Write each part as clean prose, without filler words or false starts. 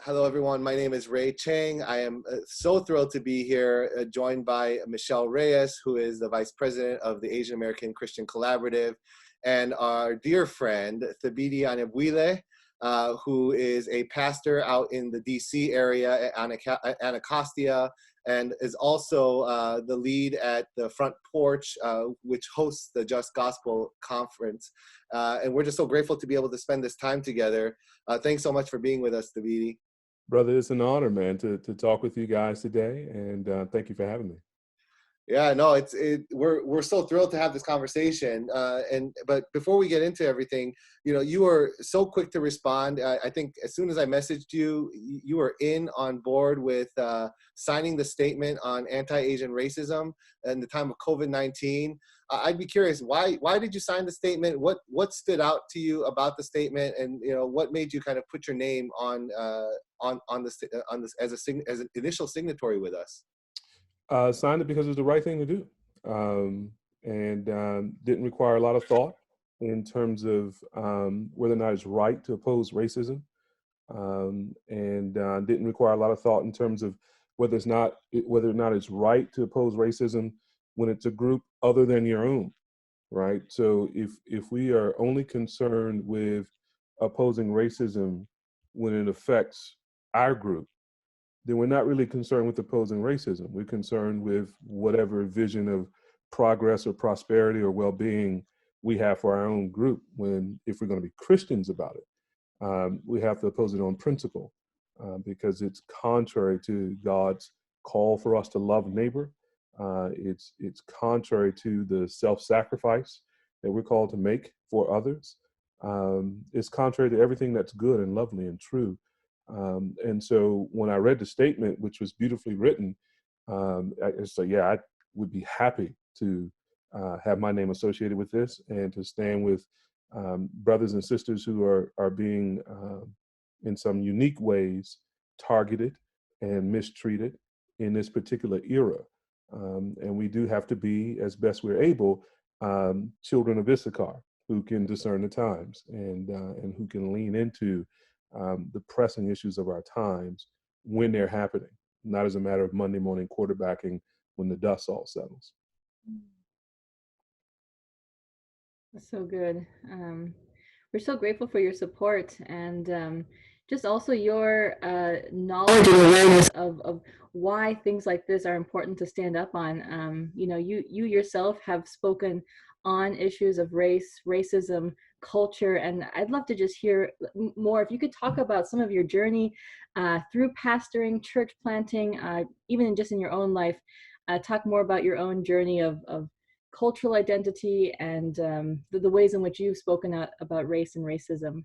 Hello, everyone. My name is Chang. I am so thrilled to be here, joined by Michelle Reyes, who is the Vice President of the Asian American Christian Collaborative, and our dear friend, Thabiti Anyabwile, who is a pastor out in the DC area at Anacostia, and is also the lead at the Front Porch, which hosts the Just Gospel Conference. And we're just so grateful to be able to spend this time together. Thanks so much for being with us, Thabiti. Brother, it's an honor, man, to talk with you guys today, and thank you for having me. Yeah, no, we're so thrilled to have this conversation. But before we get into everything, you were so quick to respond. I think as soon as I messaged you, you were on board with signing the statement on anti-Asian racism in the time of COVID-19. I'd be curious, why did you sign the statement? What stood out to you about the statement, and what made you kind of put your name on this as an initial signatory with us? Signed it because it was the right thing to do, and didn't require a lot of thought in terms of whether or not it's right to oppose racism, and didn't require a lot of thought in terms of whether or not it's right to oppose racism when it's a group other than your own, right? So if we are only concerned with opposing racism when it affects our group, then we're not really concerned with opposing racism. We're concerned with whatever vision of progress or prosperity or well-being we have for our own group. If we're going to be Christians about it, we have to oppose it on principle, because it's contrary to God's call for us to love neighbor. It's contrary to the self-sacrifice that we're called to make for others. It's contrary to everything that's good and lovely and true. And so when I read the statement, which was beautifully written, I would be happy to have my name associated with this and to stand with brothers and sisters who are being, in some unique ways, targeted and mistreated in this particular era. And we do have to be, as best we're able, children of Issachar, who can discern the times and who can lean into the pressing issues of our times when they're happening, not as a matter of Monday morning quarterbacking when the dust all settles. That's so good. We're so grateful for your support and just also your knowledge and awareness of why things like this are important to stand up on. You yourself have spoken on issues of race, racism, culture, and I'd love to just hear more. If you could talk about some of your journey through pastoring, church planting, even just in your own life, talk more about your own journey of cultural identity and the ways in which you've spoken out about race and racism.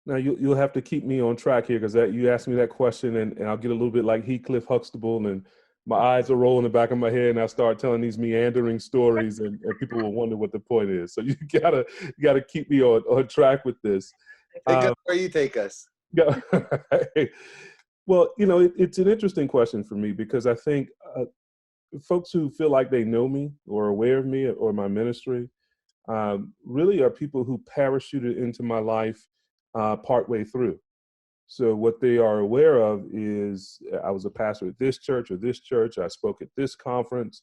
Now you'll have to keep me on track here, because you asked me that question and I'll get a little bit like Heathcliff Huxtable and my eyes are rolling in the back of my head and I start telling these meandering stories and people will wonder what the point is. So you gotta keep me on track with this. Take us where you take us. Yeah. Well, it's an interesting question for me, because I think folks who feel like they know me or are aware of me or my ministry really are people who parachuted into my life partway through. So what they are aware of is I was a pastor at this church or this church. I spoke at this conference,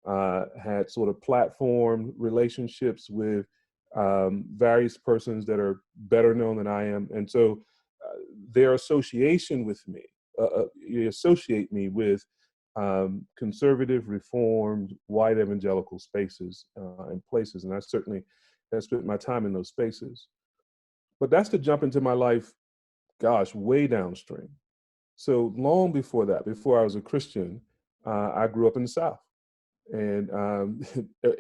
had sort of platform relationships with various persons that are better known than I am. And so their association with me, you associate me with conservative, reformed, white evangelical spaces and places. And I certainly have spent my time in those spaces. But that's to jump into my life, gosh, way downstream. So long before that, before I was a Christian, I grew up in the South. And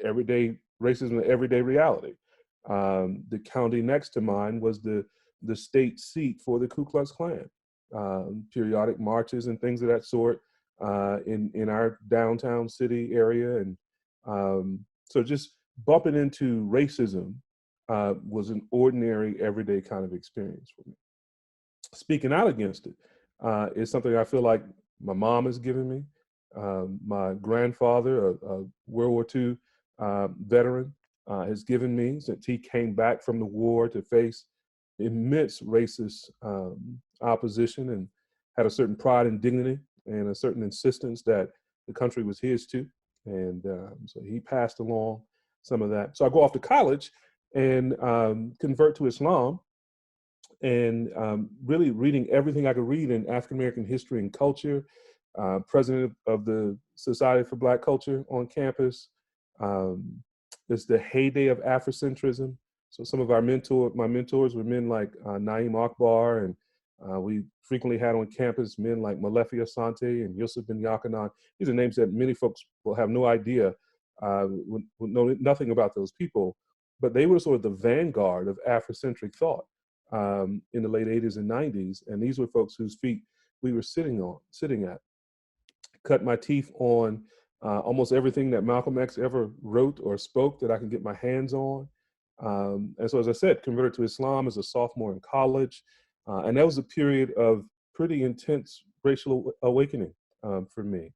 everyday racism, everyday reality. The county next to mine was the state seat for the Ku Klux Klan. Periodic marches and things of that sort in our downtown city area. And so just bumping into racism was an ordinary, everyday kind of experience for me. Speaking out against it is something I feel like my mom has given me. My grandfather, a World War II veteran, has given me since he came back from the war to face immense racist opposition and had a certain pride and dignity and a certain insistence that the country was his too. And so he passed along some of that. So I go off to college and convert to Islam, and really reading everything I could read in African-American history and culture, president of the Society for Black Culture on campus. It's the heyday of Afrocentrism. So some of my mentors were men like Naeem Akbar, and we frequently had on campus men like Malefi Asante and Yusuf bin Yaqanan. These are names that many folks will have no idea, will know nothing about those people, but they were sort of the vanguard of Afrocentric thought in the late 80s and 90s. And these were folks whose feet we were sitting at. Cut my teeth on almost everything that Malcolm X ever wrote or spoke that I can get my hands on. And so, as I said, converted to Islam as a sophomore in college. And that was a period of pretty intense racial awakening for me.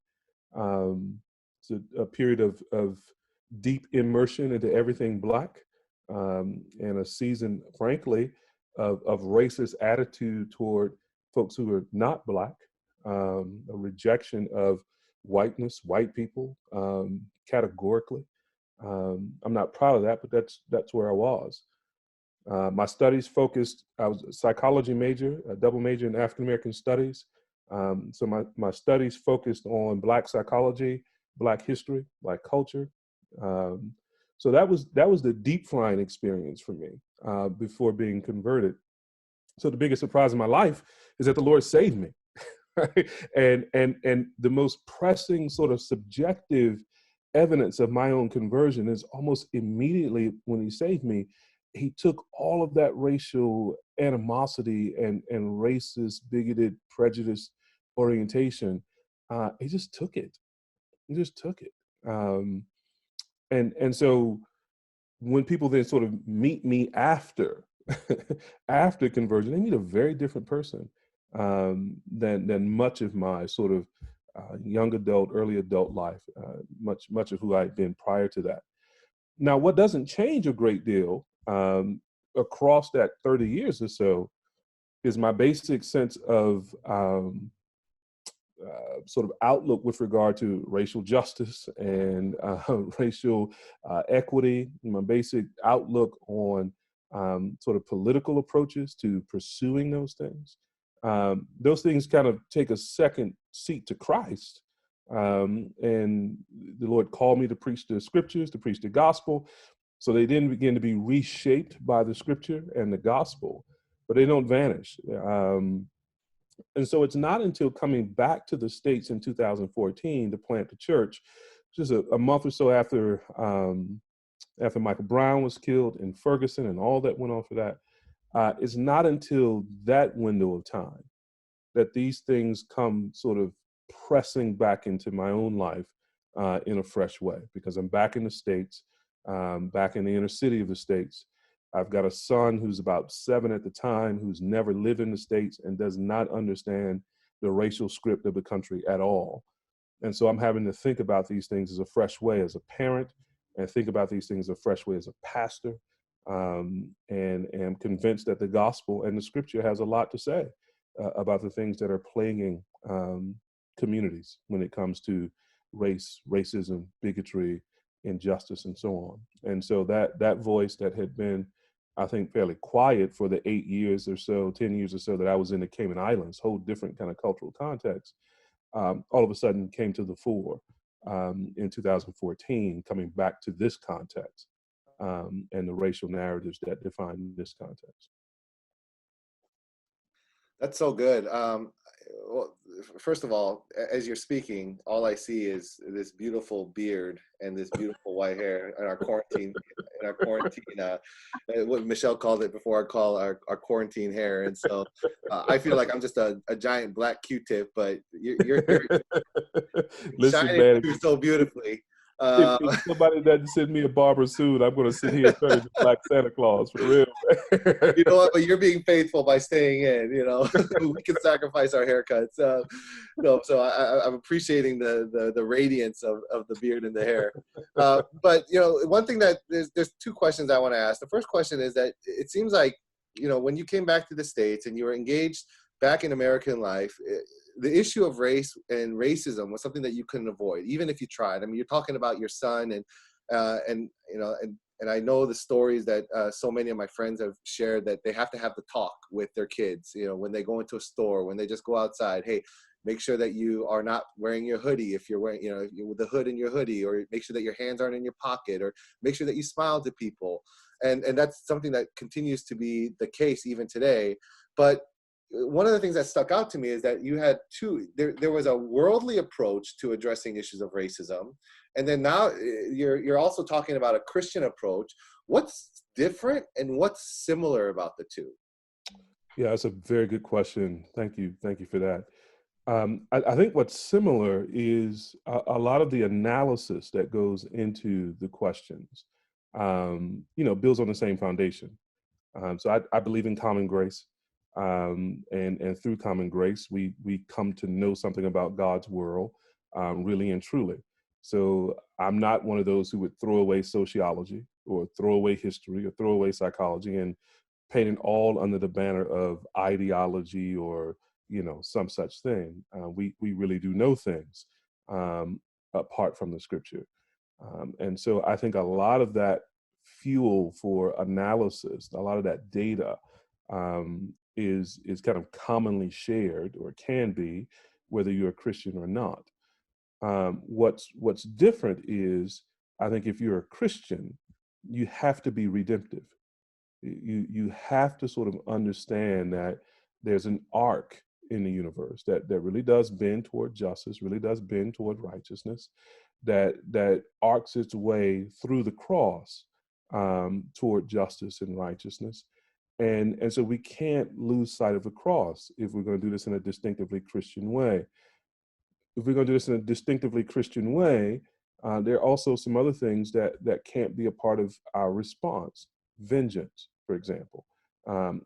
It's a period of deep immersion into everything Black, and a season, frankly, of racist attitude toward folks who are not Black, a rejection of whiteness, white people, categorically. I'm not proud of that, but that's where I was. My studies focused, I was a psychology major, a double major in African American studies. So my studies focused on Black psychology, Black history, Black culture. So that was the deep frying experience for me before being converted. So the biggest surprise in my life is that the Lord saved me. Right? And the most pressing sort of subjective evidence of my own conversion is almost immediately when he saved me, he took all of that racial animosity and racist, bigoted, prejudiced orientation. He just took it. He just took it. And so when people then sort of meet me after conversion, they meet a very different person than much of my sort of young adult, early adult life, much of who I had been prior to that. Now, what doesn't change a great deal across that 30 years or so is my basic sense of sort of outlook with regard to racial justice and racial equity, my basic outlook on sort of political approaches to pursuing those things. Those things kind of take a second seat to Christ. And the Lord called me to preach the scriptures, to preach the gospel. So they then begin to be reshaped by the scripture and the gospel, but they don't vanish. And so it's not until coming back to the States in 2014 to plant the church, just a month or so after Michael Brown was killed in Ferguson and all that went on for that, it's not until that window of time that these things come sort of pressing back into my own life in a fresh way, because I'm back in the States, back in the inner city of the States. I've got a son who's about 7 at the time, who's never lived in the States and does not understand the racial script of the country at all. And so I'm having to think about these things as a fresh way as a parent, and think about these things a fresh way as a pastor, and am convinced that the gospel and the scripture has a lot to say about the things that are plaguing communities when it comes to race, racism, bigotry, injustice, and so on. And so that voice that had been, I think, fairly quiet for the 8 years or so, 10 years or so that I was in the Cayman Islands, whole different kind of cultural context, all of a sudden came to the fore in 2014, coming back to this context and the racial narratives that define this context. That's so good. Well, first of all, as you're speaking, all I see is this beautiful beard and this beautiful white hair in our quarantine. What Michelle called it before, I call our quarantine hair. And so I feel like I'm just a giant black Q-tip, but you're shining through so beautifully. If somebody doesn't send me a barber suit, I'm going to sit here turning to Black Santa Claus, for real. You know what? But you're being faithful by staying in. You know, we can sacrifice our haircuts. So I'm appreciating the radiance of the beard and the hair. But you know, one thing that there's 2 questions I want to ask. The first question is that it seems like, you know, when you came back to the States and you were engaged back in American life, the issue of race and racism was something that you couldn't avoid, even if you tried. I mean, you're talking about your son, and I know the stories that so many of my friends have shared, that they have to have the talk with their kids, when they go into a store, when they just go outside. Hey, make sure that you are not wearing your hoodie if you're wearing, with the hood in your hoodie, or make sure that your hands aren't in your pocket, or make sure that you smile to people. And that's something that continues to be the case even today. But one of the things that stuck out to me is that you had there was a worldly approach to addressing issues of racism. And then now you're also talking about a Christian approach. What's different and what's similar about the two? Yeah, that's a very good question. Thank you for that. I think what's similar is a lot of the analysis that goes into the questions, builds on the same foundation. So I believe in common grace, and through common grace, we come to know something about God's world, really and truly. So I'm not one of those who would throw away sociology or throw away history or throw away psychology and paint it all under the banner of ideology or some such thing. We really do know things apart from the scripture, and so I think a lot of that fuel for analysis, a lot of that data, is kind of commonly shared, or can be, whether you're a Christian or not. What's different is, I think if you're a Christian, you have to be redemptive. You have to sort of understand that there's an arc in the universe that really does bend toward justice, really does bend toward righteousness, that arcs its way through the cross toward justice and righteousness. And so we can't lose sight of the cross if we're going to do this in a distinctively Christian way. If we're going to do this in a distinctively Christian way, there are also some other things that can't be a part of our response. Vengeance, for example,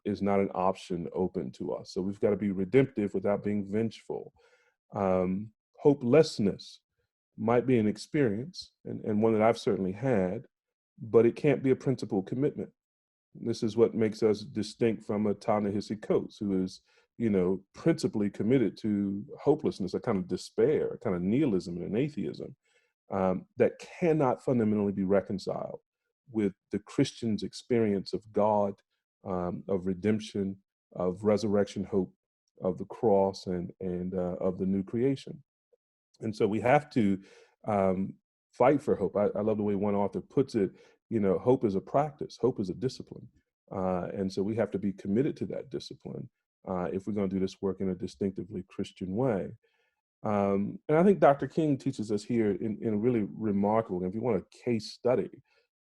is not an option open to us. So we've got to be redemptive without being vengeful. Hopelessness might be an experience, and one that I've certainly had, but it can't be a principal commitment. This is what makes us distinct from a Ta-Nehisi Coates, who is, principally committed to hopelessness, a kind of despair, a kind of nihilism and an atheism that cannot fundamentally be reconciled with the Christian's experience of God, of redemption, of resurrection hope, of the cross, and of the new creation. And so we have to fight for hope. I love the way one author puts it, hope is a practice, hope is a discipline. And so we have to be committed to that discipline if we're going to do this work in a distinctively Christian way. And I think Dr. King teaches us here in a really remarkable, if you want a case study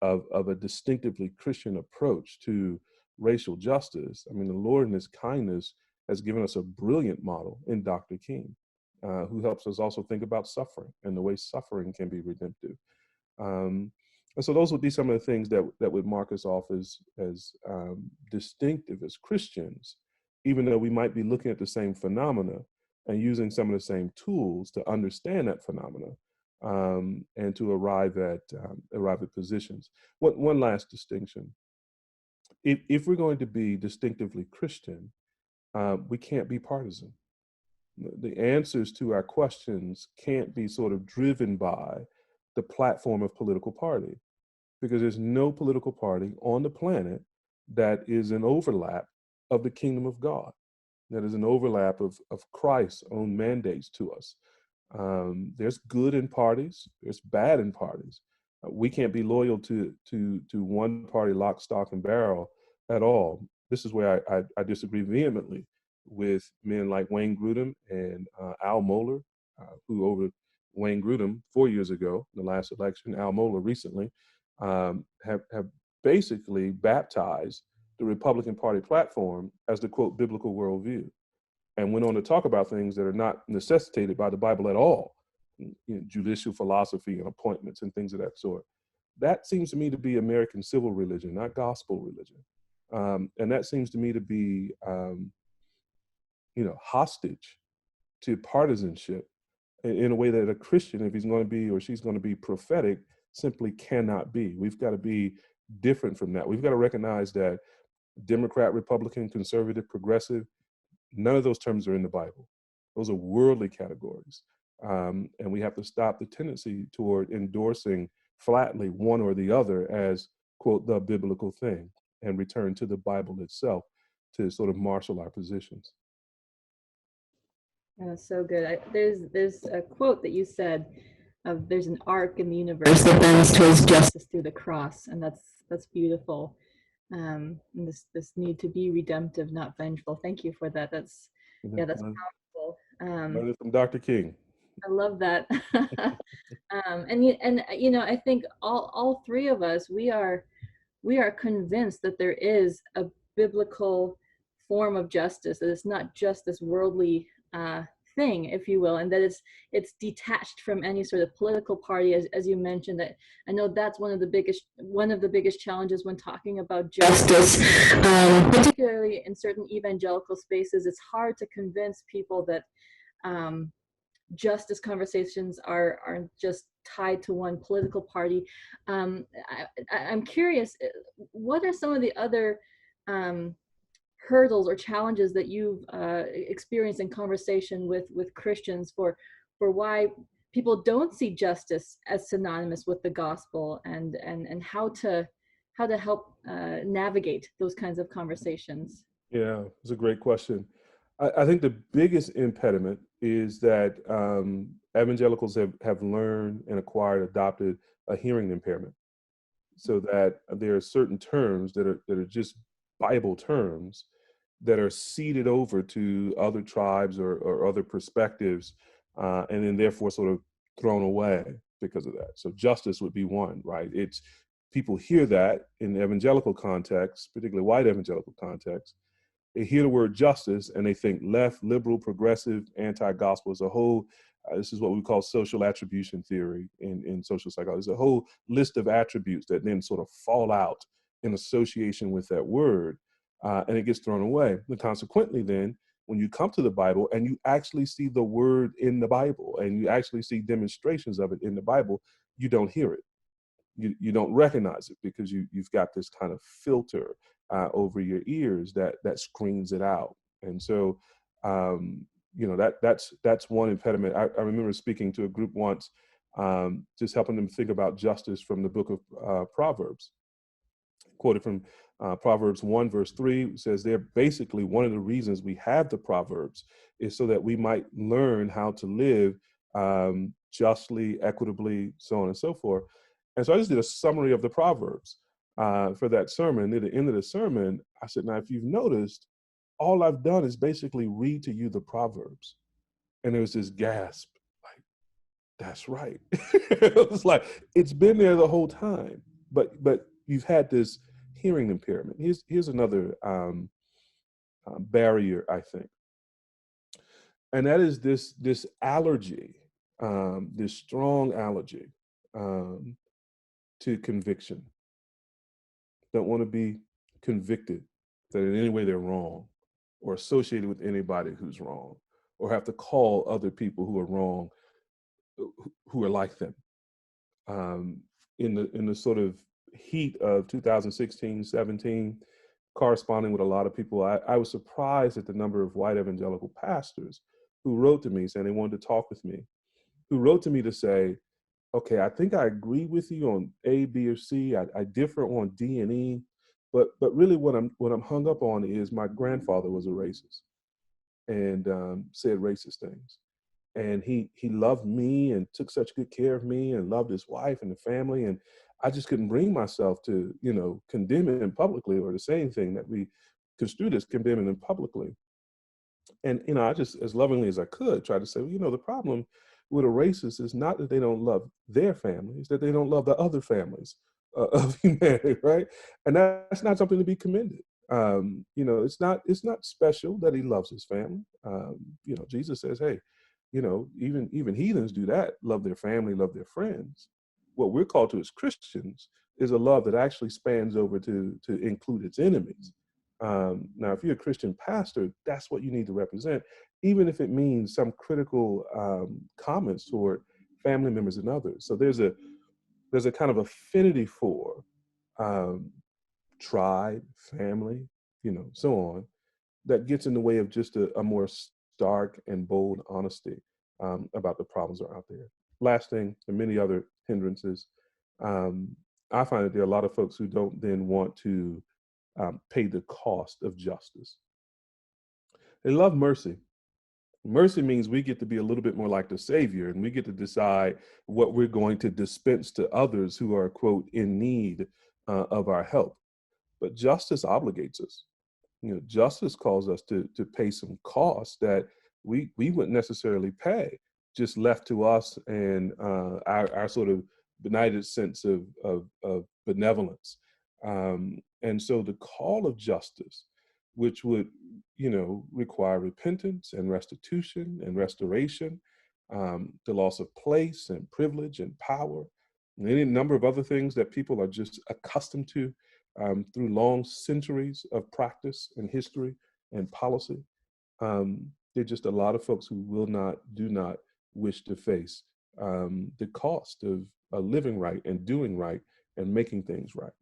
of a distinctively Christian approach to racial justice. I mean, the Lord in his kindness has given us a brilliant model in Dr. King, who helps us also think about suffering and the way suffering can be redemptive. And so those would be some of the things that would mark us off as distinctive as Christians, even though we might be looking at the same phenomena and using some of the same tools to understand that phenomena, and to arrive at positions. One last distinction: if we're going to be distinctively Christian, we can't be partisan. The answers to our questions can't be sort of driven by the platform of political party, because there's no political party on the planet that is an overlap of the kingdom of God, that is an overlap of Christ's own mandates to us. There's good in parties, there's bad in parties. We can't be loyal to one party lock, stock, and barrel at all. This is where I disagree vehemently with men like Wayne Grudem and Al Mohler, who over Wayne Grudem 4 years ago, in the last election, Al Mohler recently, have basically baptized the Republican Party platform as the, quote, biblical worldview, and went on to talk about things that are not necessitated by the Bible at all, judicial philosophy and appointments and things of that sort. That seems to me to be American civil religion, not gospel religion. And that seems to me to be, hostage to partisanship in a way that a Christian, if he's going to be or she's going to be prophetic, simply cannot be. We've got to be different from that. We've got to recognize that Democrat, Republican, conservative, progressive, None of those terms are in the Bible. Those are worldly categories. And we have to stop the tendency toward endorsing flatly one or the other as, quote, the biblical thing, and return to the Bible itself to sort of marshal our positions. So good. There's a quote that you said of there's an arc in the universe that bends towards justice through the cross, and that's beautiful. And this need to be redemptive, not vengeful. Thank you for that. That's powerful. Learn it from Dr. King. I love that. And I think all three of us, we are convinced that there is a biblical form of justice, that it's not just this worldly thing, if you will, and that it's detached from any sort of political party, as you mentioned. That I know that's one of the biggest challenges when talking about justice, particularly in certain evangelical spaces. It's hard to convince people that justice conversations are just tied to one political party. I'm curious, what are some of the other hurdles or challenges that you've experienced in conversation with Christians for why people don't see justice as synonymous with the gospel, and how to help navigate those kinds of conversations? Yeah, it's a great question. I think the biggest impediment is that evangelicals have learned and adopted a hearing impairment, so that there are certain terms that are just Bible terms that are ceded over to other tribes or other perspectives, and then therefore sort of thrown away because of that. So justice would be one, right? It's people hear that in the evangelical context, particularly white evangelical context. They hear the word justice and they think left, liberal, progressive, anti-gospel. As a whole, this is what we call social attribution theory in social psychology. There's a whole list of attributes that then sort of fall out in association with that word, and it gets thrown away. And consequently then, when you come to the Bible and you actually see the word in the Bible and you actually see demonstrations of it in the Bible, you don't hear it. You don't recognize it because you've got this kind of filter over your ears that screens it out. And so, that's one impediment. I remember speaking to a group once, just helping them think about justice from the book of Proverbs. Quoted from Proverbs 1 verse 3, says they're basically one of the reasons we have the Proverbs is so that we might learn how to live justly, equitably, so on and so forth. And so I just did a summary of the Proverbs for that sermon. At the end of the sermon, I said, now, if you've noticed, all I've done is basically read to you the Proverbs. And there was this gasp, like, that's right. It was like, it's been there the whole time, but you've had this hearing impairment. Here's another barrier, I think. And that is this allergy, this strong allergy to conviction. Don't want to be convicted that in any way they're wrong or associated with anybody who's wrong, or have to call other people who are wrong who are like them. In the sort of heat of 2016, 17, corresponding with a lot of people, I was surprised at the number of white evangelical pastors who wrote to me saying they wanted to talk with me, who wrote to me to say, okay, I think I agree with you on A, B, or C. I differ on D and E, but really what I'm hung up on is my grandfather was a racist and said racist things. And he loved me and took such good care of me and loved his wife and the family. And I just couldn't bring myself to, condemn him publicly or to say anything that we construed as condemning him publicly. And, I just, as lovingly as I could, try to say, well, the problem with a racist is not that they don't love their families, that they don't love the other families of humanity, right? And that's not something to be commended. It's not special that he loves his family. Jesus says, hey, even heathens do that, love their family, love their friends. What we're called to as Christians is a love that actually spans over to include its enemies. Now, if you're a Christian pastor, that's what you need to represent, even if it means some critical comments toward family members and others. So there's a kind of affinity for tribe, family, so on, that gets in the way of just a more stark and bold honesty about the problems that are out there. Last thing, and many other hindrances, I find that there are a lot of folks who don't then want to pay the cost of justice. They love mercy. Mercy means we get to be a little bit more like the Savior, and we get to decide what we're going to dispense to others who are, quote, in need of our help. But justice obligates us. Justice calls us to pay some costs that we wouldn't necessarily pay, just left to us and our sort of benighted sense of benevolence. And so the call of justice, which would, require repentance and restitution and restoration, the loss of place and privilege and power, and any number of other things that people are just accustomed to through long centuries of practice and history and policy. There are just a lot of folks who do not wish to face the cost of living right and doing right and making things right.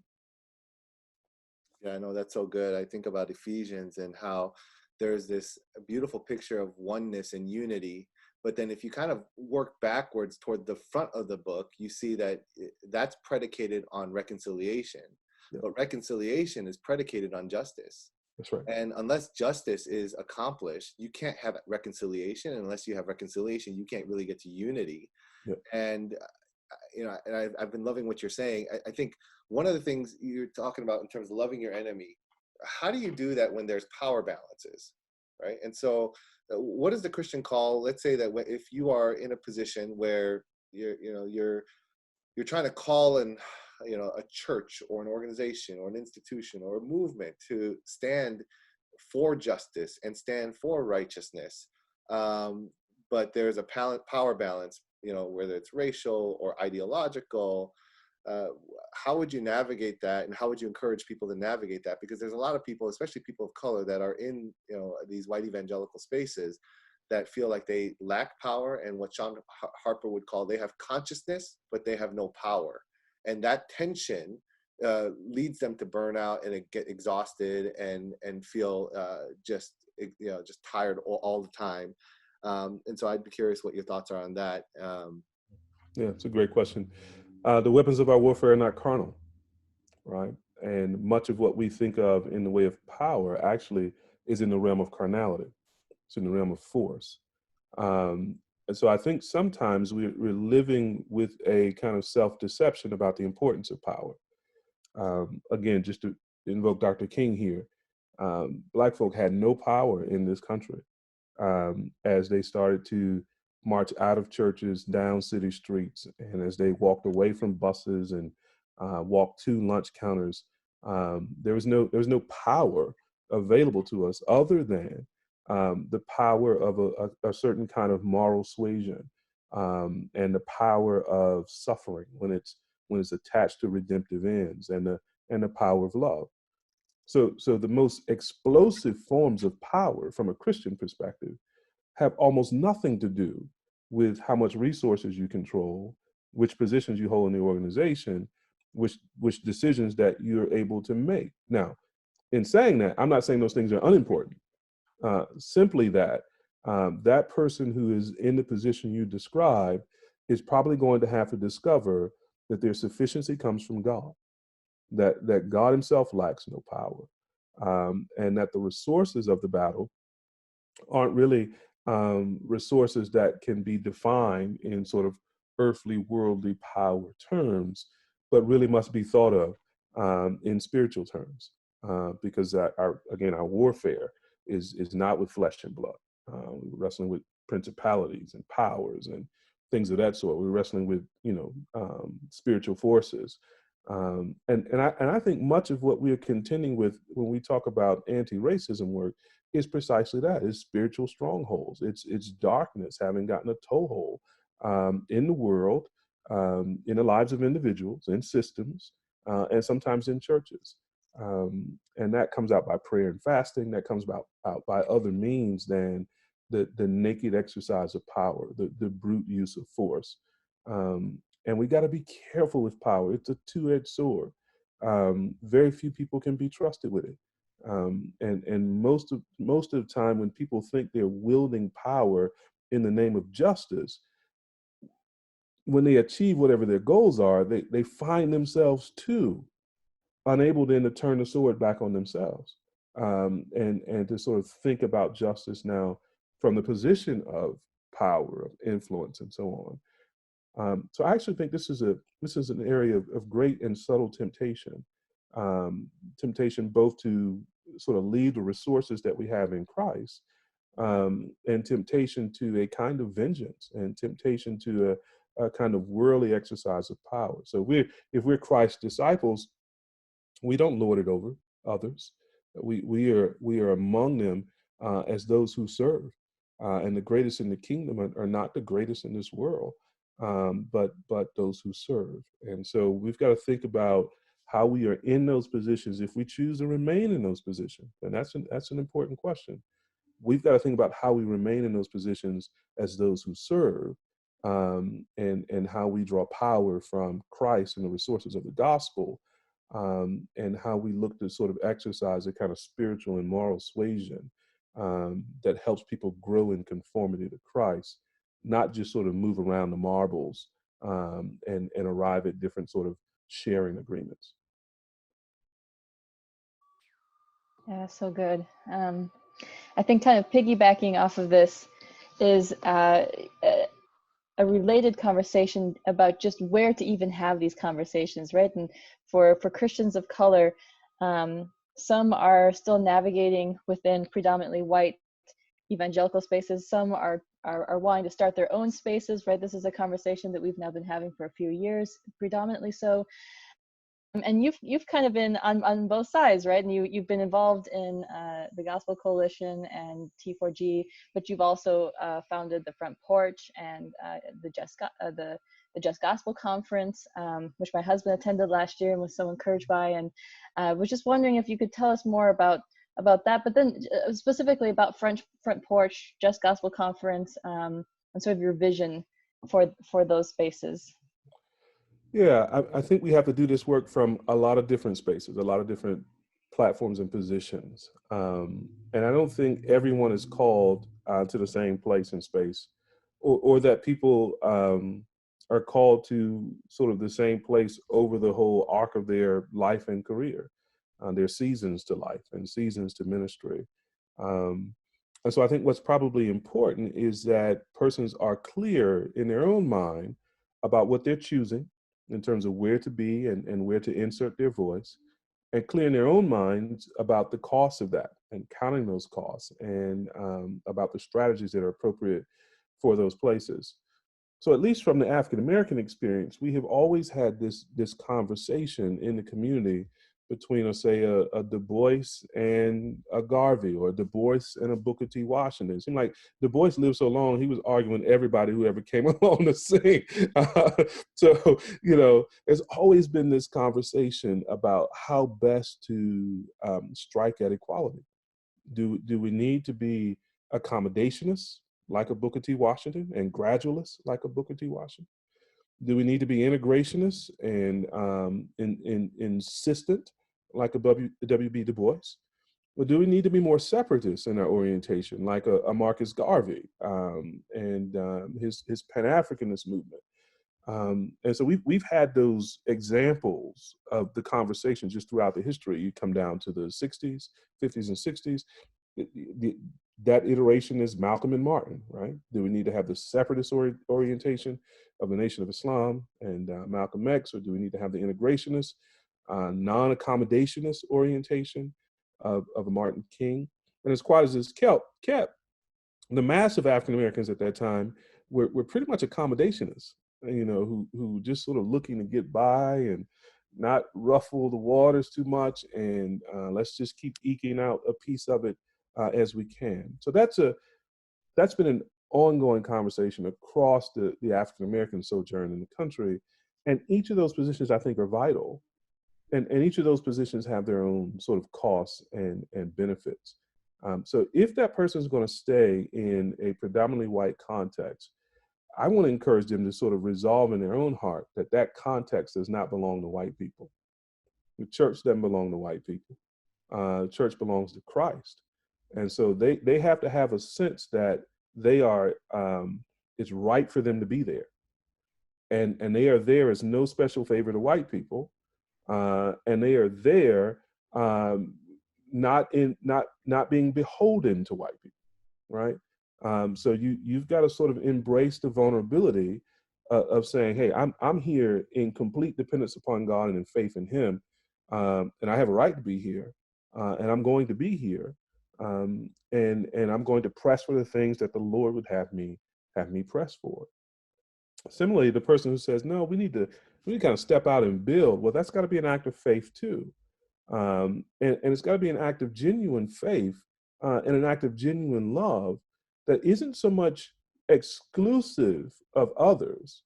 Yeah, I know, that's so good. I think about Ephesians and how there's this beautiful picture of oneness and unity. But then if you kind of work backwards toward the front of the book, you see that that's predicated on reconciliation. Yeah. But reconciliation is predicated on justice. That's right. And unless justice is accomplished, you can't have reconciliation. And unless you have reconciliation, you can't really get to unity. Yeah. And and I've been loving what you're saying. I think one of the things you're talking about in terms of loving your enemy, how do you do that when there's power balances, right? And so what does the Christian call, let's say that if you are in a position where you're trying to call in, a church or an organization or an institution or a movement to stand for justice and stand for righteousness, but there's a power balance, whether it's racial or ideological. How would you navigate that, and how would you encourage people to navigate that? Because there's a lot of people, especially people of color, that are in these white evangelical spaces that feel like they lack power, and what Sean Harper would call, they have consciousness but they have no power, and that tension leads them to burn out and get exhausted and feel just tired all the time. And so I'd be curious what your thoughts are on that. Yeah, it's a great question. The weapons of our warfare are not carnal, right? And much of what we think of in the way of power actually is in the realm of carnality. It's in the realm of force. And so I think sometimes we're living with a kind of self-deception about the importance of power. Again, just to invoke Dr. King here, Black folk had no power in this country as they started to march out of churches, down city streets, and as they walked away from buses and walked to lunch counters. There was no power available to us other than the power of a certain kind of moral suasion and the power of suffering when it's attached to redemptive ends, and the power of love. So the most explosive forms of power from a Christian perspective have almost nothing to do with how much resources you control, which positions you hold in the organization, which decisions that you're able to make. Now, in saying that, I'm not saying those things are unimportant. Simply that that person who is in the position you describe is probably going to have to discover that their sufficiency comes from God, that God himself lacks no power, and that the resources of the battle aren't really resources that can be defined in sort of earthly, worldly power terms, but really must be thought of in spiritual terms, because our warfare is not with flesh and blood. We're wrestling with principalities and powers and things of that sort. We're wrestling with spiritual forces, and I think much of what we are contending with when we talk about anti-racism work is precisely that: is spiritual strongholds. It's darkness having gotten a toehold in the world, in the lives of individuals, in systems, and sometimes in churches. And that comes out by prayer and fasting. That comes out by other means than the naked exercise of power, the brute use of force. And we got to be careful with power. It's a two-edged sword. Very few people can be trusted with it. And most of the time when people think they're wielding power in the name of justice, when they achieve whatever their goals are, they find themselves too unable then to turn the sword back on themselves, and to sort of think about justice now from the position of power, of influence, and so on. So I actually think this is an area of great and subtle temptation, temptation both to sort of leave the resources that we have in Christ, and temptation to a kind of vengeance, and temptation to a kind of worldly exercise of power. So if we're Christ's disciples, we don't lord it over others. We are among them as those who serve. And the greatest in the kingdom are not the greatest in this world, but those who serve. And so we've got to think about how we are in those positions if we choose to remain in those positions. And that's an important question. We've got to think about how we remain in those positions as those who serve, and how we draw power from Christ and the resources of the gospel, and how we look to sort of exercise a kind of spiritual and moral suasion that helps people grow in conformity to Christ, not just sort of move around the marbles, and arrive at different sort of sharing agreements. Yeah, so good. I think kind of piggybacking off of this is a related conversation about just where to even have these conversations, right? And for Christians of color, some are still navigating within predominantly white evangelical spaces. Some are wanting to start their own spaces, right? This is a conversation that we've now been having for a few years, predominantly so. And you've kind of been on both sides, right? And you've been involved in the Gospel Coalition and T4G, but you've also founded the Front Porch and the Just Gospel Conference, which my husband attended last year and was so encouraged by. And was just wondering if you could tell us more about that, but then specifically about Front Porch, Just Gospel Conference, and sort of your vision for those spaces. Yeah, I think we have to do this work from a lot of different spaces, a lot of different platforms and positions. And I don't think everyone is called to the same place and space, or that people are called to sort of the same place over the whole arc of their life and career. Their seasons to life and seasons to ministry. And so I think what's probably important is that persons are clear in their own mind about what they're choosing in terms of where to be and where to insert their voice, and clear in their own minds about the costs of that and counting those costs, and about the strategies that are appropriate for those places. So at least from the African American experience, we have always had this conversation in the community between, let's say, a Du Bois and a Garvey, or a Du Bois and a Booker T. Washington. It seemed like Du Bois lived so long, he was arguing everybody who ever came along the scene. So, there's always been this conversation about how best to strike at equality. Do we need to be accommodationists like a Booker T. Washington and gradualists like a Booker T. Washington? Do we need to be integrationists and insistent like a W.B. Du Bois? Or do we need to be more separatist in our orientation, like a Marcus Garvey and his Pan-Africanist movement? And so we've had those examples of the conversation just throughout the history. You come down to the 60s, 50s, and 60s. That iteration is Malcolm and Martin, right? Do we need to have the separatist orientation of the Nation of Islam and Malcolm X, or do we need to have the integrationist, non-accommodationist orientation of Martin King? And as quiet as it's kept, the mass of African Americans at that time were pretty much accommodationists, who just sort of looking to get by and not ruffle the waters too much, and let's just keep eking out a piece of it as we can. So that's been an ongoing conversation across the African American sojourn in the country, and each of those positions I think are vital, and each of those positions have their own sort of costs and benefits. So if that person is going to stay in a predominantly white context, I want to encourage them to sort of resolve in their own heart that context does not belong to white people. The church doesn't belong to white people. church belongs to Christ. And so they have to have a sense that they are, it's right for them to be there. And they are there as no special favor to white people. And they are there not being beholden to white people, right? So you've got to sort of embrace the vulnerability of saying, hey, I'm here in complete dependence upon God and in faith in Him, and I have a right to be here, and I'm going to be here, and I'm going to press for the things that the Lord would have me press for. Similarly, the person who says, no, we need to kind of step out and build. Well, that's got to be an act of faith too. And it's got to be an act of genuine faith and an act of genuine love that isn't so much exclusive of others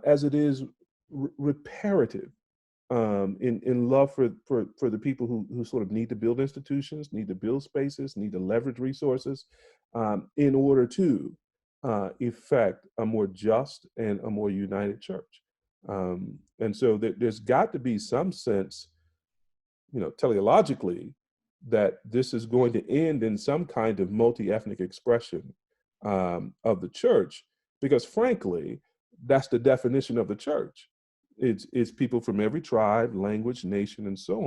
as it is reparative in love for the people who sort of need to build institutions, need to build spaces, need to leverage resources in order to effect a more just and a more united church. And so there's got to be some sense, teleologically, that this is going to end in some kind of multi-ethnic expression of the church, because frankly, that's the definition of the church. It's people from every tribe, language, nation, and so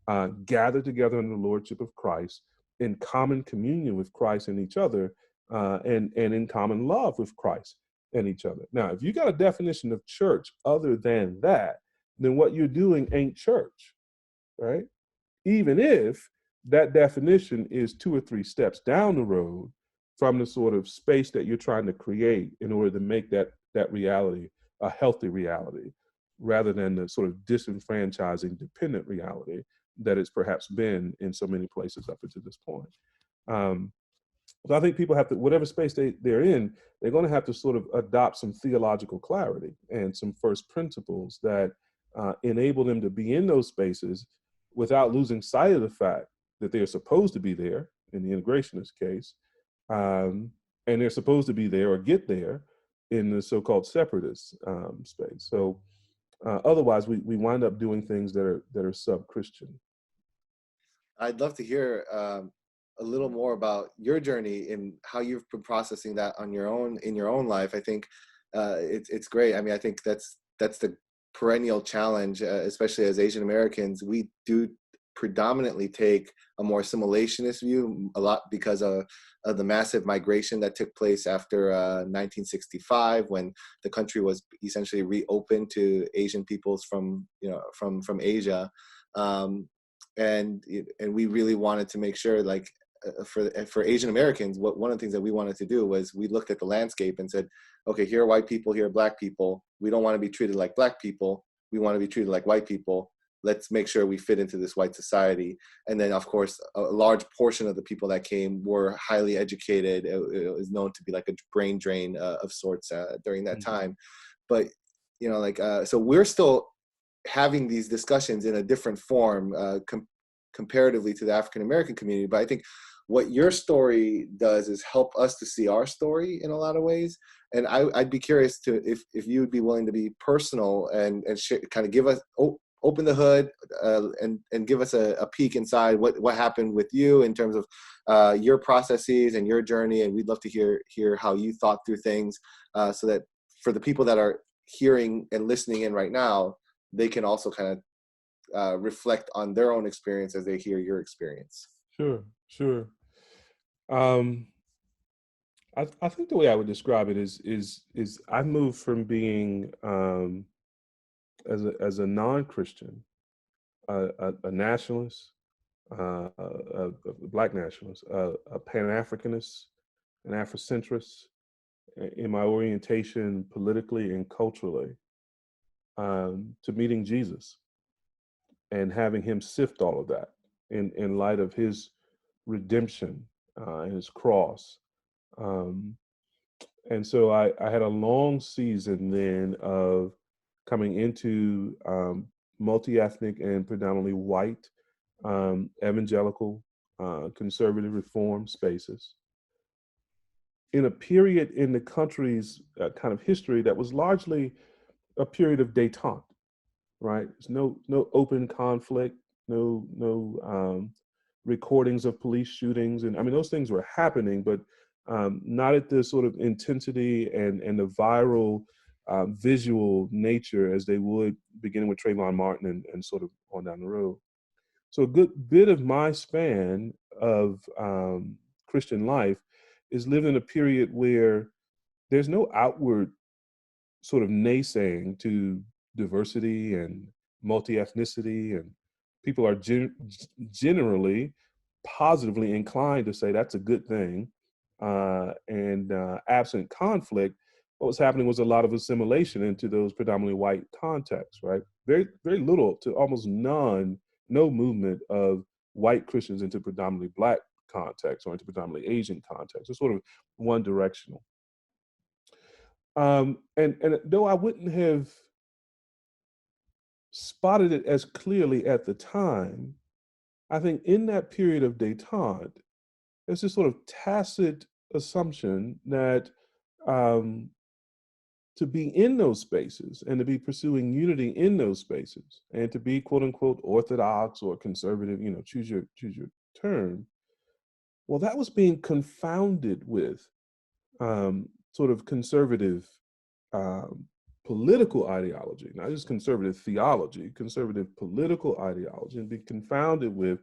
on, gathered together in the lordship of Christ, in common communion with Christ and each other, and in common love with Christ and each other. Now, if you got a definition of church other than that, then what you're doing ain't church, right? Even if that definition is 2 or 3 steps down the road from the sort of space that you're trying to create in order to make that reality a healthy reality, rather than the sort of disenfranchising, dependent reality that it's perhaps been in so many places up until this point. So I think people have to, whatever space they're in, they're going to have to sort of adopt some theological clarity and some first principles that enable them to be in those spaces without losing sight of the fact that they're supposed to be there, in the integrationist case, and they're supposed to be there or get there in the so-called separatist space. So otherwise, we wind up doing things that are sub-Christian. I'd love to hear a little more about your journey and how you've been processing that in your own life. I think it's great. I mean, I think that's the perennial challenge, especially as Asian Americans. We do predominantly take a more assimilationist view, a lot because of the massive migration that took place after 1965, when the country was essentially reopened to Asian peoples from Asia, and we really wanted to make sure, like, for Asian Americans, one of the things that we wanted to do was we looked at the landscape and said, okay, here are white people, here are black people. We don't want to be treated like black people. We want to be treated like white people. Let's make sure we fit into this white society. And then, of course, a large portion of the people that came were highly educated. It was known to be like a brain drain of sorts during that time. But, so we're still having these discussions in a different form comparatively to the African-American community. But I think what your story does is help us to see our story in a lot of ways. And I'd be curious to if you would be willing to be personal and kind of give us, open the hood and give us a peek inside what happened with you in terms of your processes and your journey. And we'd love to hear how you thought through things, so that for the people that are hearing and listening in right now, they can also kind of reflect on their own experience as they hear your experience. Sure. I think the way I would describe it is I moved from being as a non-Christian, a nationalist, a Black nationalist, a Pan-Africanist, an Afrocentrist in my orientation politically and culturally, to meeting Jesus and having him sift all of that in light of his redemption and his cross. And so I had a long season then of coming into multi-ethnic and predominantly white, evangelical, conservative reform spaces in a period in the country's kind of history that was largely a period of détente, right? There's no open conflict, no recordings of police shootings. And I mean, those things were happening, but not at the sort of intensity and the viral visual nature as they would beginning with Trayvon Martin and sort of on down the road. So a good bit of my span of Christian life is lived in a period where there's no outward sort of naysaying to diversity and multi-ethnicity, and people are generally positively inclined to say that's a good thing. And absent conflict, what was happening was a lot of assimilation into those predominantly white contexts, right? Very, very little to almost no movement of white Christians into predominantly Black context or into predominantly Asian context. It's sort of one directional. And though I wouldn't have spotted it as clearly at the time, I think in that period of détente, there's this sort of tacit assumption that to be in those spaces and to be pursuing unity in those spaces and to be quote unquote orthodox or conservative, choose your term, well, that was being confounded with sort of conservative political ideology, not just conservative theology, conservative political ideology, and be confounded with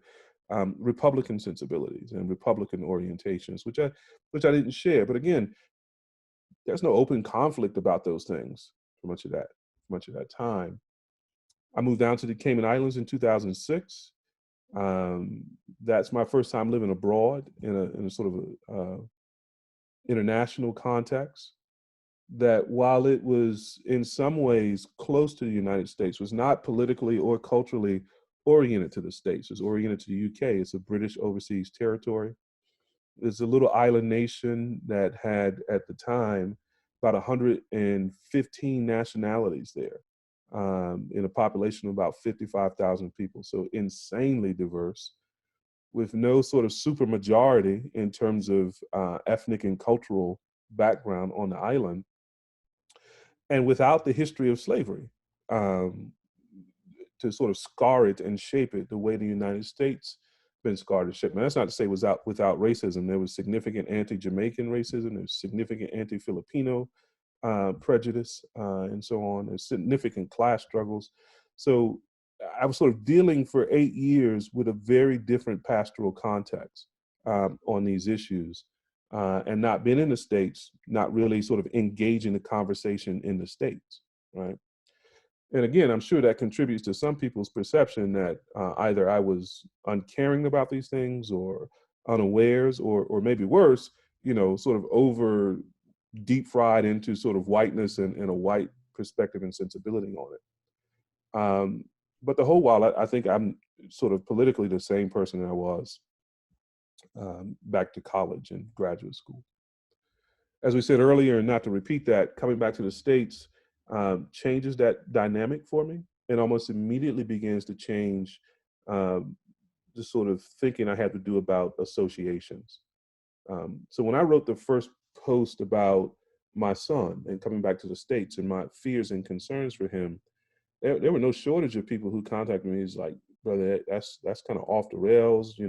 Republican sensibilities and Republican orientations, which I didn't share. But again, there's no open conflict about those things for much of that time. I moved down to the Cayman Islands in 2006. That's my first time living abroad in a sort of international context. That while it was in some ways close to the United States, was not politically or culturally oriented to the States. It's oriented to the UK. It's a British overseas territory. It's a little island nation that had, at the time, about 115 nationalities there, in a population of about 55,000 people. So insanely diverse, with no sort of supermajority in terms of ethnic and cultural background on the island, and without the history of slavery to sort of scar it and shape it the way the United States been scarred and shaped. Now, that's not to say without racism. There was significant anti-Jamaican racism. There's significant anti-Filipino prejudice and so on. There's significant class struggles. So I was sort of dealing for 8 years with a very different pastoral context on these issues. And not being in the States, not really sort of engaging the conversation in the States, right? And again, I'm sure that contributes to some people's perception that either I was uncaring about these things or unawares, or maybe worse, sort of over deep fried into sort of whiteness and a white perspective and sensibility on it. But the whole while, I think I'm sort of politically the same person that I was back to college and graduate school. As we said earlier, and not to repeat that, coming back to the States changes that dynamic for me, and almost immediately begins to change the sort of thinking I had to do about associations. So when I wrote the first post about my son and coming back to the States and my fears and concerns for him, there were no shortage of people who contacted me. It's like, brother, that's kind of off the rails.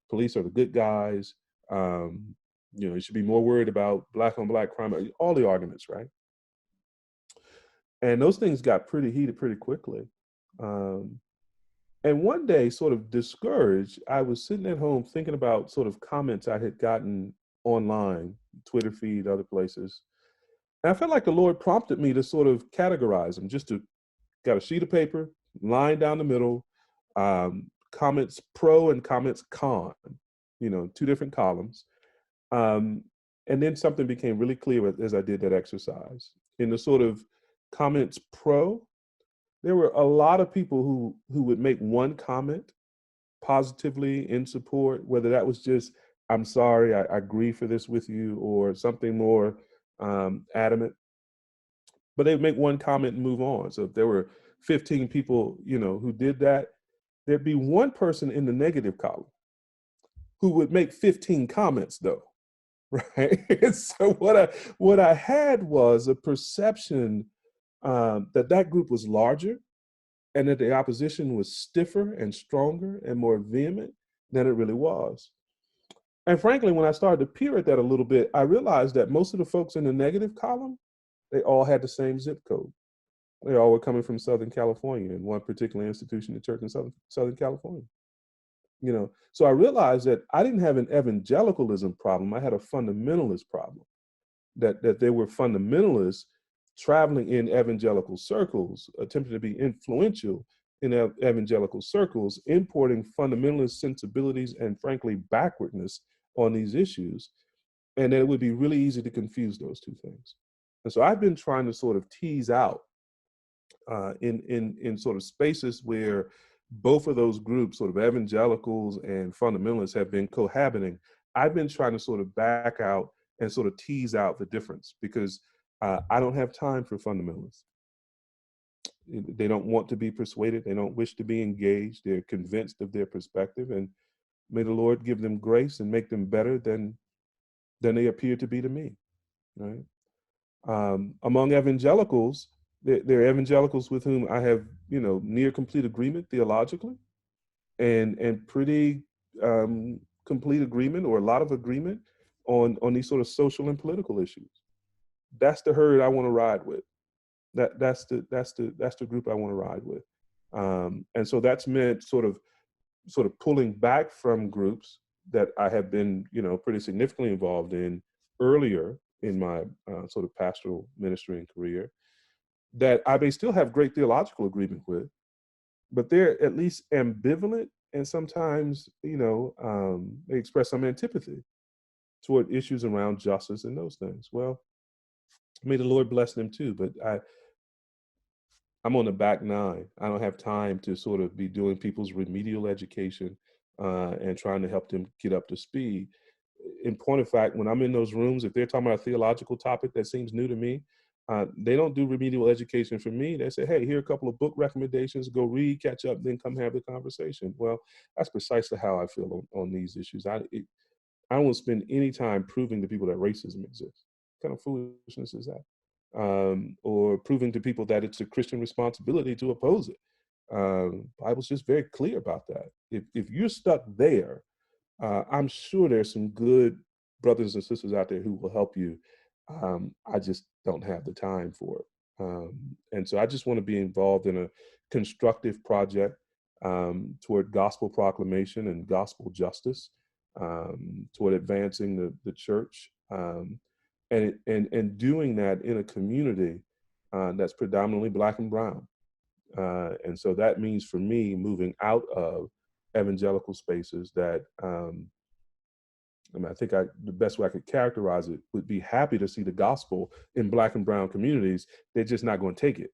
Police are the good guys. You should be more worried about black on black crime, all the arguments, right? And those things got pretty heated pretty quickly. And one day, sort of discouraged, I was sitting at home thinking about sort of comments I had gotten online, Twitter feed, other places. And I felt like the Lord prompted me to sort of categorize them, just to got a sheet of paper, line down the middle, comments pro and comments con, two different columns. And then something became really clear as I did that exercise. In the sort of comments pro, there were a lot of people who would make one comment positively in support, whether that was just, I'm sorry, I grieve for this with you, or something more adamant. But they would make one comment and move on. So if there were 15 people, who did that, there'd be one person in the negative column who would make 15 comments though, right? And so what I had was a perception that group was larger and that the opposition was stiffer and stronger and more vehement than it really was. And frankly, when I started to peer at that a little bit, I realized that most of the folks in the negative column, they all had the same zip code. They all were coming from Southern California, in one particular institution, the church in Southern California. You know, so I realized that I didn't have an evangelicalism problem. I had a fundamentalist problem. That there were fundamentalists traveling in evangelical circles, attempting to be influential in evangelical circles, importing fundamentalist sensibilities and frankly backwardness on these issues, and that it would be really easy to confuse those two things. And so I've been trying to sort of tease out in sort of spaces where both of those groups, sort of evangelicals and fundamentalists, have been cohabiting. I've been trying to sort of back out and sort of tease out the difference, because I don't have time for fundamentalists. They don't want to be persuaded. They don't wish to be engaged. They're convinced of their perspective, and may the Lord give them grace and make them better than they appear to be to me, right? Among evangelicals, there are evangelicals with whom I have, you know, near complete agreement theologically, and pretty complete agreement, or a lot of agreement on these sort of social and political issues. That's the herd I want to ride with. That's the group I want to ride with. And so that's meant sort of pulling back from groups that I have been, you know, pretty significantly involved in earlier in my sort of pastoral ministry and career, that I may still have great theological agreement with, but they're at least ambivalent, and sometimes, you know, they express some antipathy toward issues around justice and those things. Well, may the Lord bless them too, but I'm on the back nine. I don't have time to sort of be doing people's remedial education and trying to help them get up to speed. In point of fact, when I'm in those rooms, if they're talking about a theological topic that seems new to me, they don't do remedial education for me. They say, hey, here are a couple of book recommendations, go read, catch up, then come have the conversation. Well, that's precisely how I feel on these issues. I don't want to spend any time proving to people that racism exists. What kind of foolishness is that? Or proving to people that it's a Christian responsibility to oppose it. Bible's just very clear about that. If you're stuck there, I'm sure there's some good brothers and sisters out there who will help you. I just don't have the time for it. And so I just want to be involved in a constructive project toward gospel proclamation and gospel justice, toward advancing the church, and doing that in a community that's predominantly Black and brown. And so that means for me moving out of evangelical spaces that, I mean, I think the best way I could characterize it would be happy to see the gospel in Black and brown communities. They're just not going to take it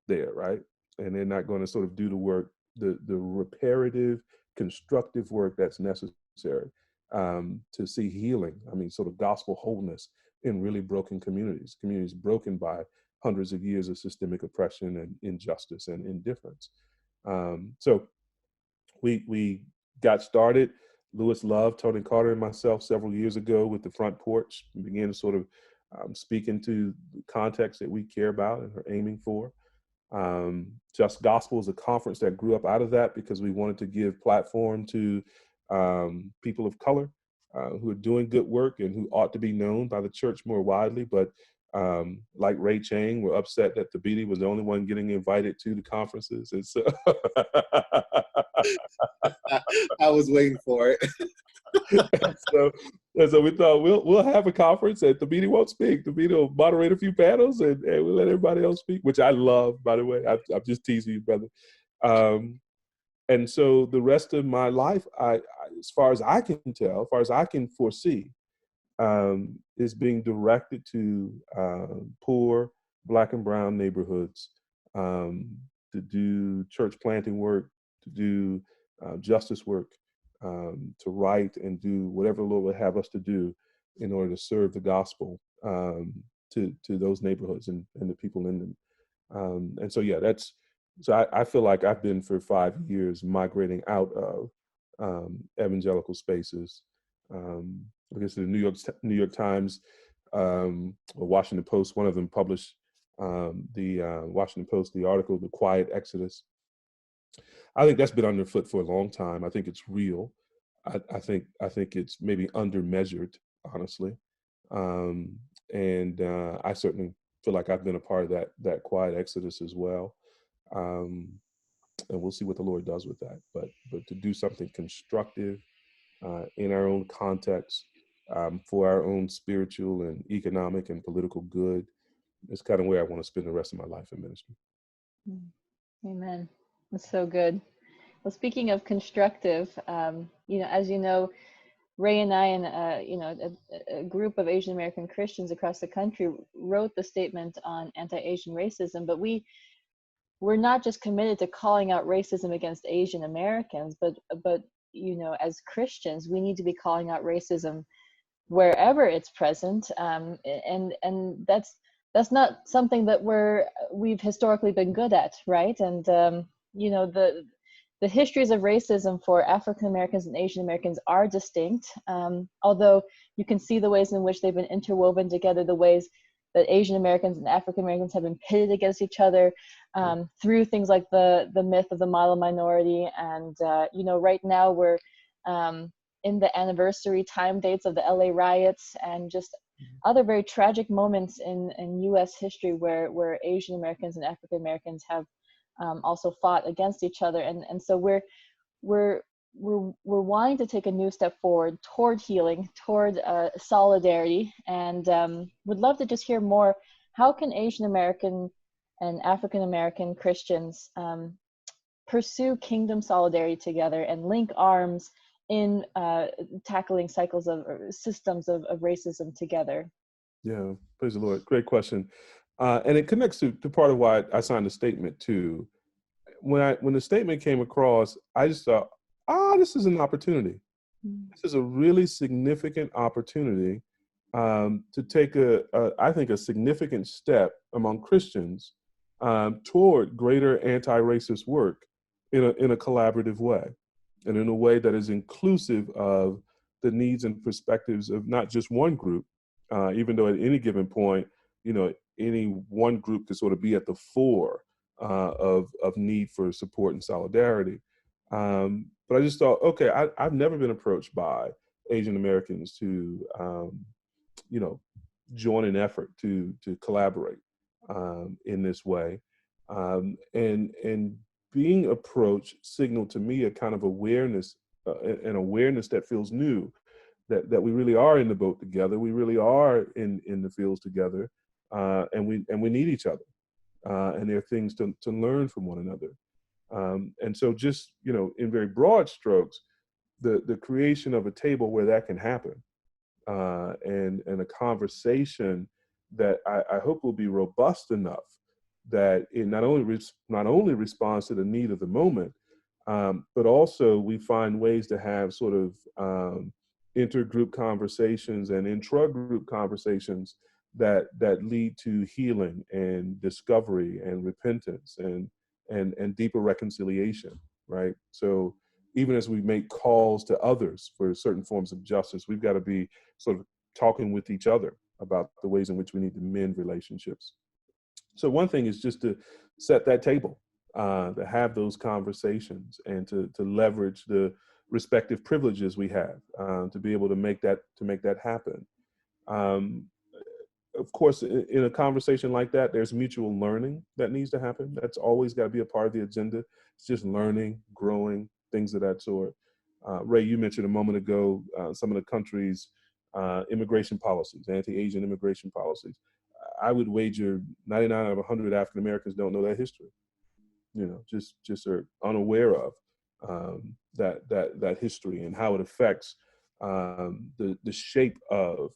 there, right? And they're not going to sort of do the work, the reparative, constructive work that's necessary to see healing. I mean, sort of gospel wholeness in really broken communities broken by hundreds of years of systemic oppression and injustice and indifference. So we got started, Lewis Love, Tony Carter, and myself several years ago with the Front Porch. We began to sort of speak into the context that we care about and are aiming for. Just Gospel is a conference that grew up out of that because we wanted to give platform to people of color who are doing good work and who ought to be known by the church more widely. But like Ray Chang, we're upset that Thabiti was the only one getting invited to the conferences. And so I was waiting for it. and so we thought we'll have a conference and Thabiti won't speak. Thabiti will moderate a few panels and we'll let everybody else speak, which I love, by the way. I'm just teasing you, brother. And so the rest of my life, I as far as I can tell, as far as I can foresee, is being directed to poor Black and brown neighborhoods to do church planting work, to do justice work, to write and do whatever the Lord would have us to do in order to serve the gospel to those neighborhoods and the people in them. And so, yeah, so I feel like I've been for 5 years migrating out of evangelical spaces. I guess the New York Times or Washington Post, one of them published the Washington Post, the article, "The Quiet Exodus," I think that's been underfoot for a long time. I think it's real. I think it's maybe undermeasured, honestly. And I certainly feel like I've been a part of that quiet exodus as well. Um, and we'll see what the Lord does with that. But to do something constructive in our own context, for our own spiritual and economic and political good, is kind of where I want to spend the rest of my life in ministry. Amen. That's so good. Well, speaking of constructive, as you know, Ray and I and a group of Asian American Christians across the country wrote the statement on anti-Asian racism, but we're not just committed to calling out racism against Asian Americans, but as Christians, we need to be calling out racism wherever it's present, and that's not something that we've historically been good at, right? And the histories of racism for African Americans and Asian Americans are distinct, although you can see the ways in which they've been interwoven together, the ways that Asian Americans and African Americans have been pitted against each other through things like the myth of the model minority. And, right now we're in the anniversary time dates of the LA riots and just other very tragic moments in US history where Asian Americans and African Americans have also fought against each other. And so we're wanting to take a new step forward toward healing, toward solidarity, and would love to just hear more. How can Asian American and African American Christians pursue kingdom solidarity together and link arms in tackling cycles of systems of racism together? Yeah, praise the Lord. Great question. And it connects to part of why I signed the statement too. When the statement came across, I just thought, this is an opportunity. This is a really significant opportunity to take I think a significant step among Christians toward greater anti-racist work in a collaborative way, and in a way that is inclusive of the needs and perspectives of not just one group, even though at any given point, any one group could sort of be at the fore of need for support and solidarity. But I just thought, okay, I've never been approached by Asian Americans to, join an effort to collaborate in this way. And being approached signaled to me a kind of awareness, an awareness that feels new, that we really are in the boat together. We really are in the fields together, and we need each other. And there are things to learn from one another. And so just, in very broad strokes, the creation of a table where that can happen, and a conversation that I hope will be robust enough that it not only responds to the need of the moment, but also we find ways to have sort of intergroup conversations and intra-group conversations that lead to healing and discovery and repentance and deeper reconciliation, right? So even as we make calls to others for certain forms of justice, we've got to be sort of talking with each other about the ways in which we need to mend relationships. So one thing is just to set that table, to have those conversations and to leverage the respective privileges we have, to be able to make that happen. Of course, in a conversation like that, there's mutual learning that needs to happen. That's always got to be a part of the agenda. It's just learning, growing, things of that sort. Ray, you mentioned a moment ago some of the country's immigration policies, anti-Asian immigration policies. I would wager 99 out of 100 African Americans don't know that history. Just are unaware of that history and how it affects the shape of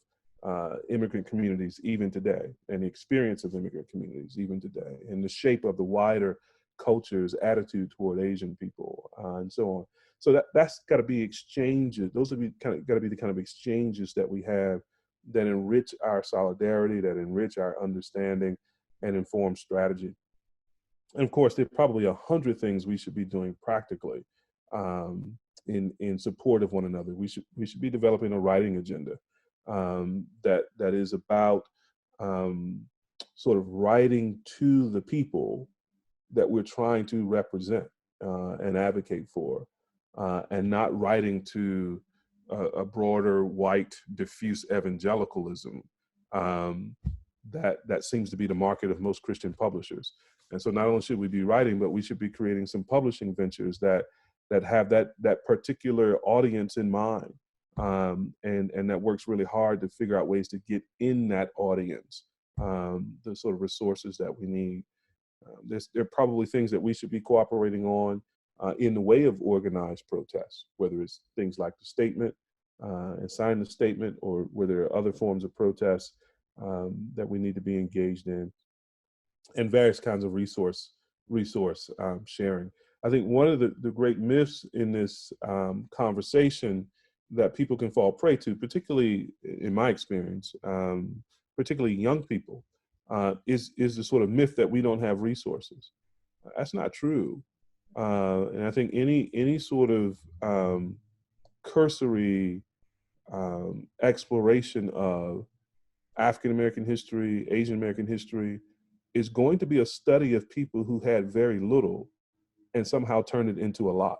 immigrant communities even today, and the experience of immigrant communities even today, and the shape of the wider culture's attitude toward Asian people, and so on. So that's got to be exchanges. Those have got to be the kind of exchanges that we have that enrich our solidarity, that enrich our understanding, and inform strategy. And of course, there are probably 100 things we should be doing practically in support of one another. We should be developing a writing agenda that is about sort of writing to the people that we're trying to represent, and advocate for, and not writing to a broader, white, diffuse evangelicalism that seems to be the market of most Christian publishers. And so not only should we be writing, but we should be creating some publishing ventures that have that particular audience in mind, and that works really hard to figure out ways to get in that audience the sort of resources that we need. There are probably things that we should be cooperating on in the way of organized protests, whether it's things like the statement and sign the statement, or whether there are other forms of protests that we need to be engaged in, and various kinds of resource sharing. I think one of the great myths in this conversation that people can fall prey to, particularly in my experience, particularly young people, is the sort of myth that we don't have resources. That's not true. And I think any sort of cursory exploration of African American history, Asian American history, is going to be a study of people who had very little and somehow turned it into a lot,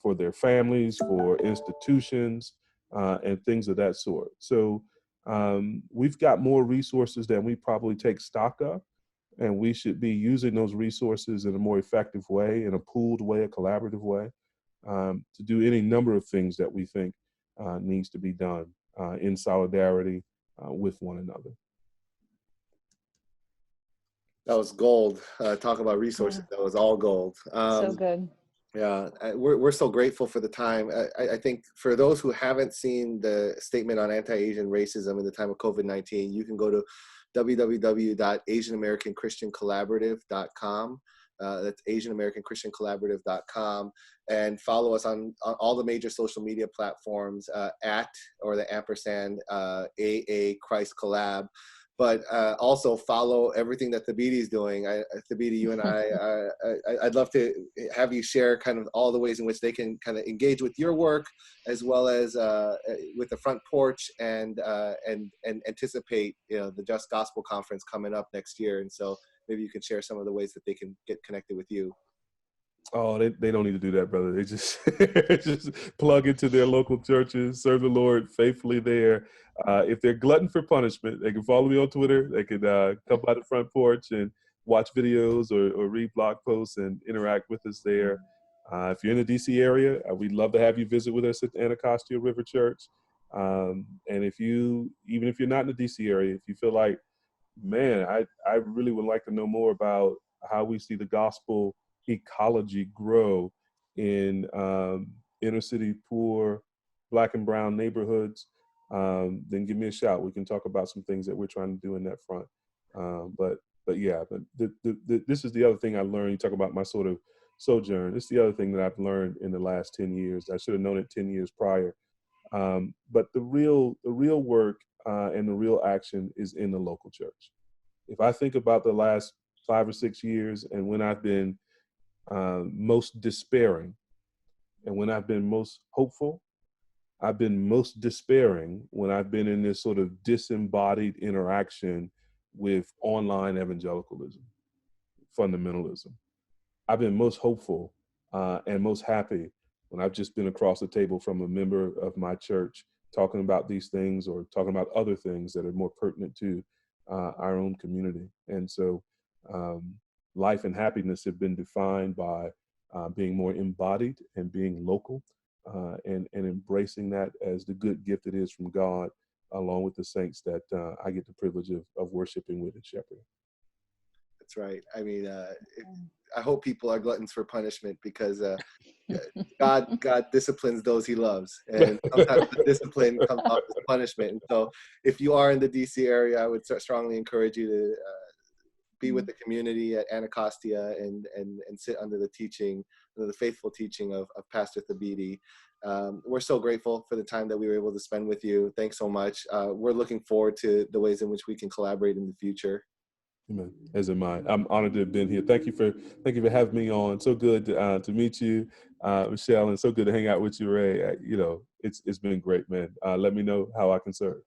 for their families, for institutions, and things of that sort. So we've got more resources than we probably take stock of, and we should be using those resources in a more effective way, in a pooled way, a collaborative way, to do any number of things that we think needs to be done in solidarity with one another. That was gold. Talk about resources. That was all gold. So good. Yeah, we're so grateful for the time. I think for those who haven't seen the statement on anti-Asian racism in the time of COVID-19, you can go to www.asianamericanchristiancollaborative.com. That's asianamericanchristiancollaborative.com, and follow us on all the major social media platforms at, or the ampersand, AA Christ Collab. But also follow everything that Thabiti is doing. Thabiti, you and I'd love to have you share kind of all the ways in which they can kind of engage with your work, as well as with the Front Porch, and anticipate the Just Gospel Conference coming up next year. And so maybe you can share some of the ways that they can get connected with you. Oh, they don't need to do that, brother. They just just plug into their local churches, serve the Lord faithfully there. If they're glutton for punishment, they can follow me on Twitter. They can come by the Front Porch and watch videos or read blog posts and interact with us there. If you're in the DC area, we'd love to have you visit with us at Anacostia River Church. And even if you're not in the DC area, if you feel like, man, I really would like to know more about how we see the gospel ecology grow in inner city, poor, Black and brown neighborhoods, then give me a shout. We can talk about some things that we're trying to do in that front. But this is the other thing I learned. You talk about my sort of sojourn. This is the other thing that I've learned in the last 10 years. I should have known it 10 years prior. But the real work and the real action is in the local church. If I think about the last 5 or 6 years, and when I've been most despairing, and when I've been most hopeful, I've been most despairing when I've been in this sort of disembodied interaction with online evangelicalism, fundamentalism. I've been most hopeful and most happy when I've just been across the table from a member of my church talking about these things, or talking about other things that are more pertinent to our own community. And so life and happiness have been defined by being more embodied and being local, and embracing that as the good gift it is from God, along with the saints that I get the privilege of worshiping with and shepherding. That's right. I mean, I hope people are gluttons for punishment, because God disciplines those he loves, and sometimes the discipline comes off as punishment. And so if you are in the DC area, I would strongly encourage you to be with the community at Anacostia and sit under the teaching, under the faithful teaching of Pastor Thabiti. We're so grateful for the time that we were able to spend with you. Thanks so much. We're looking forward to the ways in which we can collaborate in the future. Amen. As am I. I'm honored to have been here. Thank you for having me on. So good to meet you, Michelle, and so good to hang out with you, Ray. It's been great, man. Let me know how I can serve.